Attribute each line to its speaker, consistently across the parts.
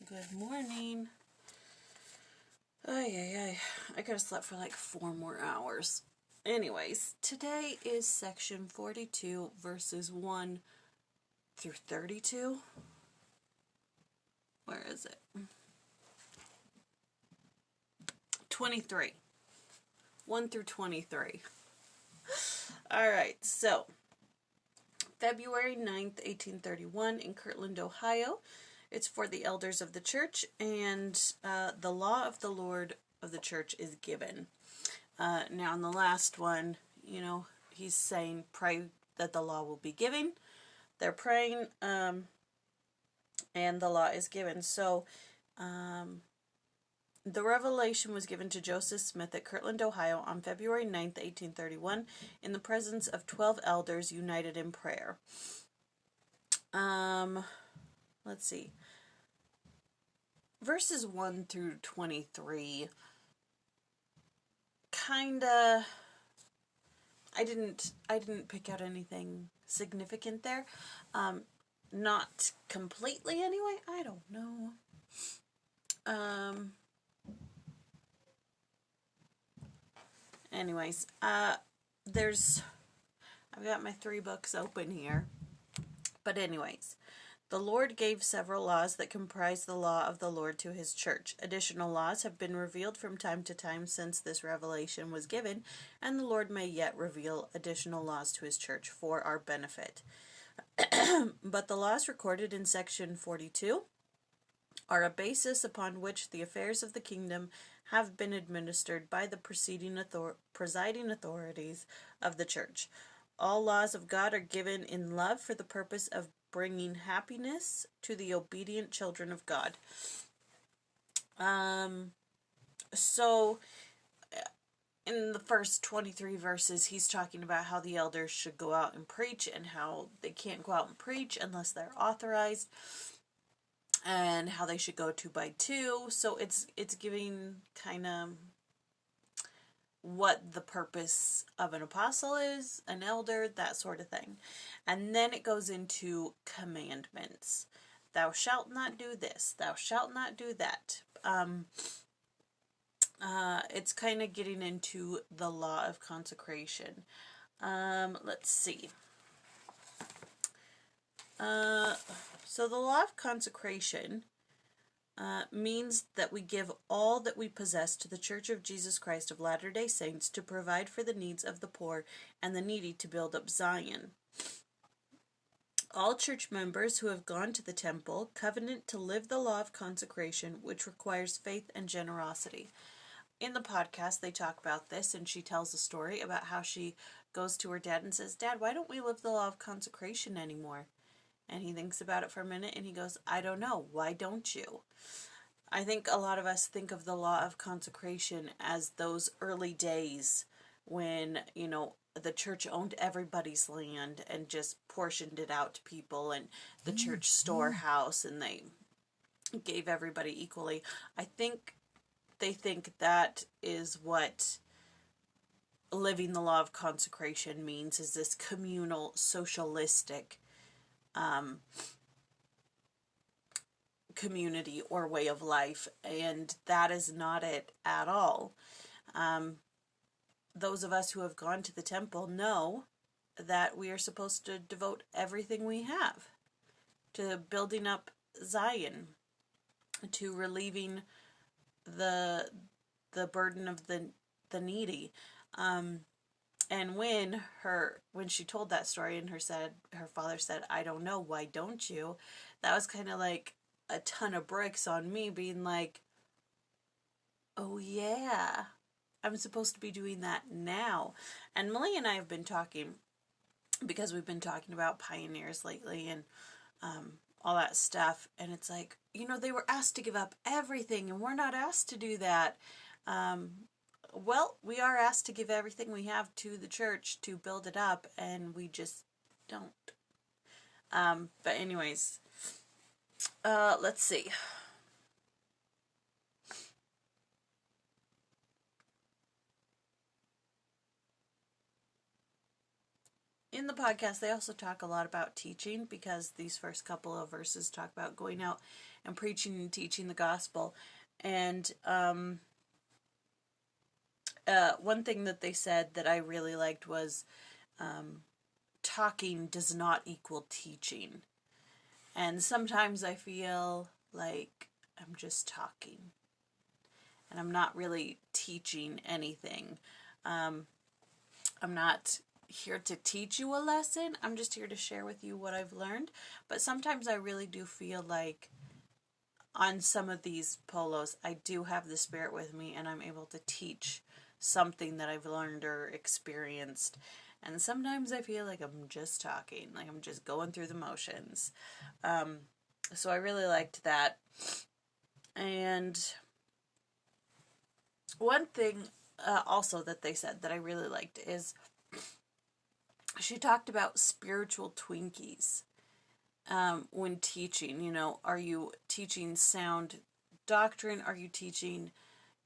Speaker 1: Good morning. I could have slept for like 4 more hours. Anyways, today is section 42, verses 1 through 32. Where is it? 23. 1 through 23. Alright, so February 9th, 1831 in Kirtland, Ohio. It's for the elders of the church, and the law of the Lord of the church is given. Now, in the last one, he's saying, pray that the law will be given. They're praying, and the law is given. So, the revelation was given to Joseph Smith at Kirtland, Ohio on February 9th, 1831, in the presence of 12 elders united in prayer. Let's see. Verses 1 through 23, kinda, I didn't pick out anything significant there. Not completely anyway, I don't know. Anyways, I've got my 3 books open here. But anyways, the Lord gave several laws that comprise the law of the Lord to his church. Additional laws have been revealed from time to time since this revelation was given, and the Lord may yet reveal additional laws to his church for our benefit. But the laws recorded in section 42 are a basis upon which the affairs of the kingdom have been administered by the presiding authorities of the church. All laws of God are given in love for the purpose of bringing happiness to the obedient children of God. So in the first 23 verses, he's talking about how the elders should go out and preach, and how they can't go out and preach unless they're authorized, and how they should go 2 by 2. So it's giving kind of what the purpose of an apostle is, an elder, that sort of thing. And then it goes into commandments. Thou shalt not do this. Thou shalt not do that. It's kind of getting into the law of consecration. Let's see. So the law of consecration means that we give all that we possess to the Church of Jesus Christ of Latter-day Saints to provide for the needs of the poor and the needy, to build up Zion. All church members who have gone to the temple covenant to live the law of consecration, which requires faith and generosity. In the podcast, they talk about this, and she tells a story about how she goes to her dad and says, "Dad, why don't we live the law of consecration anymore?" And he thinks about it for a minute, and he goes, "I don't know. Why don't you?" I think a lot of us think of the law of consecration as those early days when, the church owned everybody's land and just portioned it out to people, and the church storehouse, and they gave everybody equally. I think they think that is what living the law of consecration means, is this communal, socialistic community or way of life, and that is not it at all. Those of us who have gone to the temple know that we are supposed to devote everything we have to building up Zion, to relieving the burden of the needy. And when she told that story, and her father said, "I don't know, why don't you?" That was kind of like a ton of bricks on me, being like, oh yeah, I'm supposed to be doing that now. And Millie and I have been talking, because we've been talking about pioneers lately, and all that stuff, and it's like, they were asked to give up everything, and we're not asked to do that. Well, we are asked to give everything we have to the church to build it up, and we just don't. But anyways, let's see. in the podcast, they also talk a lot about teaching, because these first couple of verses talk about going out and preaching and teaching the gospel. And one thing that they said that I really liked was talking does not equal teaching. And sometimes I feel like I'm just talking and I'm not really teaching anything. I'm not here to teach you a lesson. I'm just here to share with you what I've learned. But sometimes I really do feel like on some of these polos, I do have the Spirit with me and I'm able to teach something that I've learned or experienced. And sometimes I feel like I'm just talking, like I'm just going through the motions. So I really liked that. And one thing also that they said that I really liked is she talked about spiritual Twinkies when teaching. You know, are you teaching sound doctrine? Are you teaching,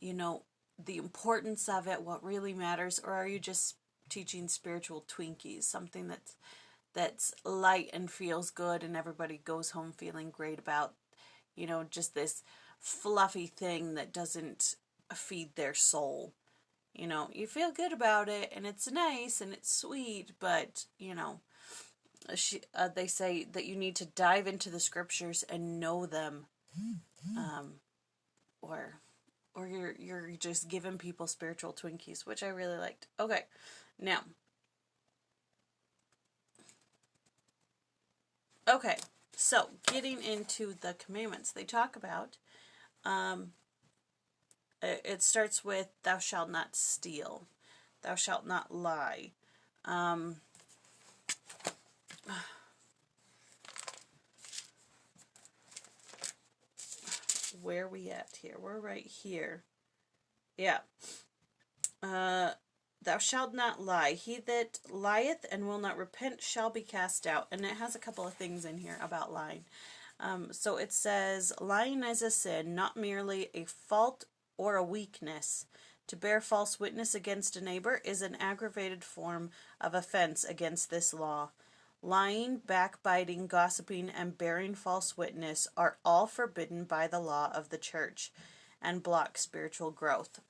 Speaker 1: you know, the importance of it, what really matters? Or are you just teaching spiritual Twinkies, something that's light and feels good and everybody goes home feeling great about, you know, just this fluffy thing that doesn't feed their soul? You know, you feel good about it and it's nice and it's sweet, but, you know, they say that you need to dive into the scriptures and know them, or you're just giving people spiritual Twinkies, which I really liked. Okay, now, okay, so getting into the commandments, they talk about, it starts with, thou shalt not steal, thou shalt not lie. Where are we at here? We're right here. Yeah. Thou shalt not lie. He that lieth and will not repent shall be cast out. And it has a couple of things in here about lying. So it says, lying is a sin, not merely a fault or a weakness. To bear false witness against a neighbor is an aggravated form of offense against this law. Lying, backbiting, gossiping, and bearing false witness are all forbidden by the law of the church and block spiritual growth.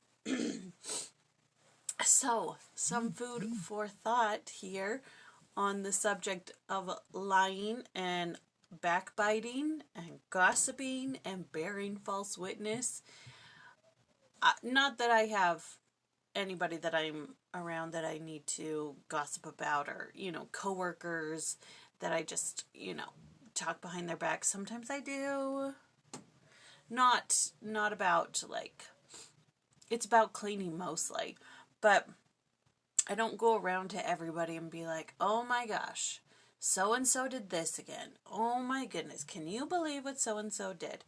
Speaker 1: So, some food for thought here on the subject of lying and backbiting and gossiping and bearing false witness. Not that I have anybody that I'm around that I need to gossip about, or, you know, coworkers that I just, you know, talk behind their back. Sometimes I do. Not about, like, it's about cleaning mostly. But I don't go around to everybody and be like, oh my gosh, so-and-so did this again. Oh my goodness, can you believe what so-and-so did?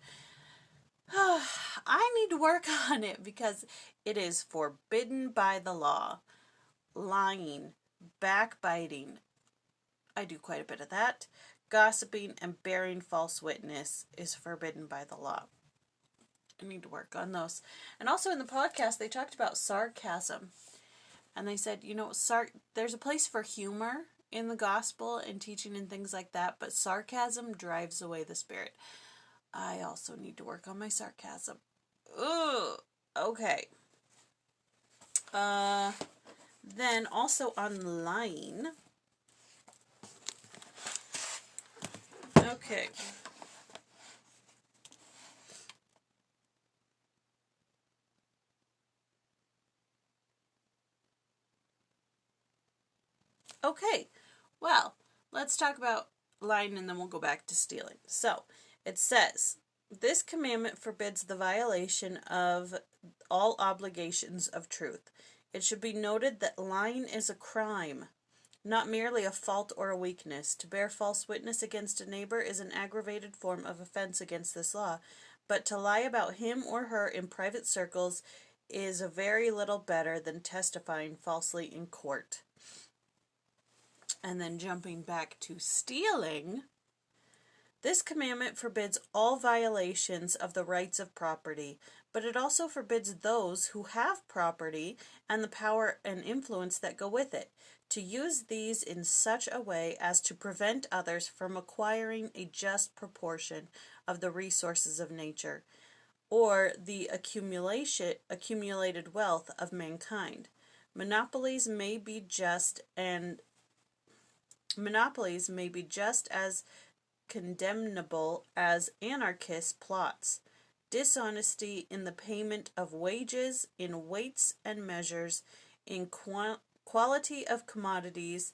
Speaker 1: I need to work on it because it is forbidden by the law. Lying, backbiting, I do quite a bit of that. Gossiping and bearing false witness is forbidden by the law. I need to work on those. And also in the podcast, they talked about sarcasm. And they said, you know, there's a place for humor in the gospel and teaching and things like that, but sarcasm drives away the Spirit. I also need to work on my sarcasm. Ugh. Okay. Then also on lying. Okay. Okay, well, let's talk about lying and then we'll go back to stealing. So, it says, this commandment forbids the violation of all obligations of truth. It should be noted that lying is a crime, not merely a fault or a weakness. To bear false witness against a neighbor is an aggravated form of offense against this law, but to lie about him or her in private circles is a very little better than testifying falsely in court. And then jumping back to stealing, this commandment forbids all violations of the rights of property, but it also forbids those who have property and the power and influence that go with it. to use these in such a way as to prevent others from acquiring a just proportion of the resources of nature, or the accumulated wealth of mankind. Monopolies may be just as condemnable as anarchist plots. Dishonesty in the payment of wages, in weights and measures, in quality of commodities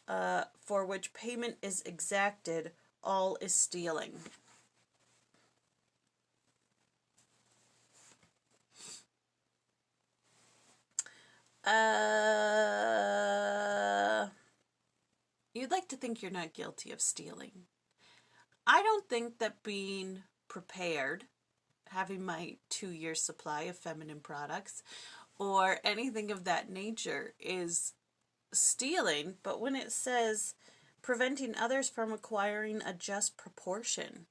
Speaker 1: for which payment is exacted, all is stealing. You'd like to think you're not guilty of stealing. I don't think that being prepared, having my 2-year supply of feminine products, or anything of that nature is stealing, but when it says preventing others from acquiring a just proportion,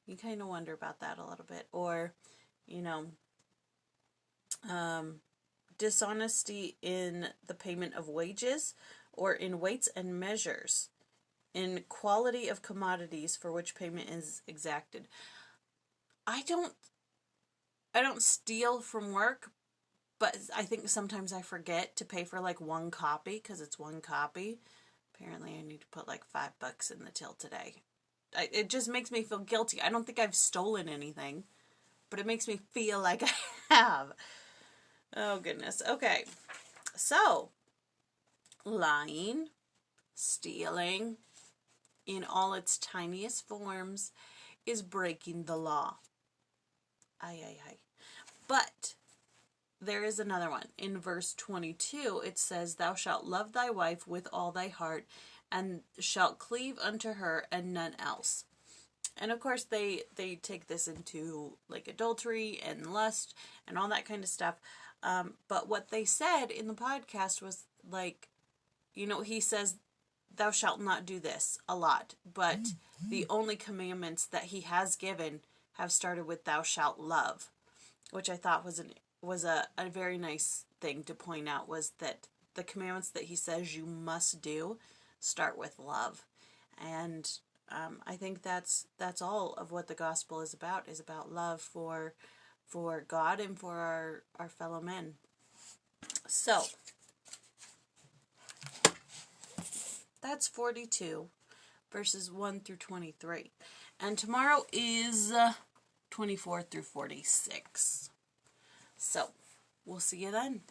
Speaker 1: you kind of wonder about that a little bit. Or, dishonesty in the payment of wages, or in weights and measures, in quality of commodities for which payment is exacted. I don't steal from work, but I think sometimes I forget to pay for like one copy because it's one copy. Apparently I need to put like $5 in the till today. It just makes me feel guilty. I don't think I've stolen anything, but it makes me feel like I have. Oh goodness. Okay. So, lying, stealing, in all its tiniest forms, is breaking the law. Aye, aye, aye. But there is another one. In verse 22, it says, "Thou shalt love thy wife with all thy heart, and shalt cleave unto her, and none else." And of course, they take this into like adultery and lust and all that kind of stuff. But what they said in the podcast was like, he says, "Thou shalt not do this" a lot, but the only commandments that he has given have started with "thou shalt love," which I thought was a very nice thing to point out, was that the commandments that he says you must do start with love. And I think that's all of what the gospel is about love for God and for our fellow men. So that's 42 verses 1 through 23. And tomorrow is 24 through 46. So, we'll see you then.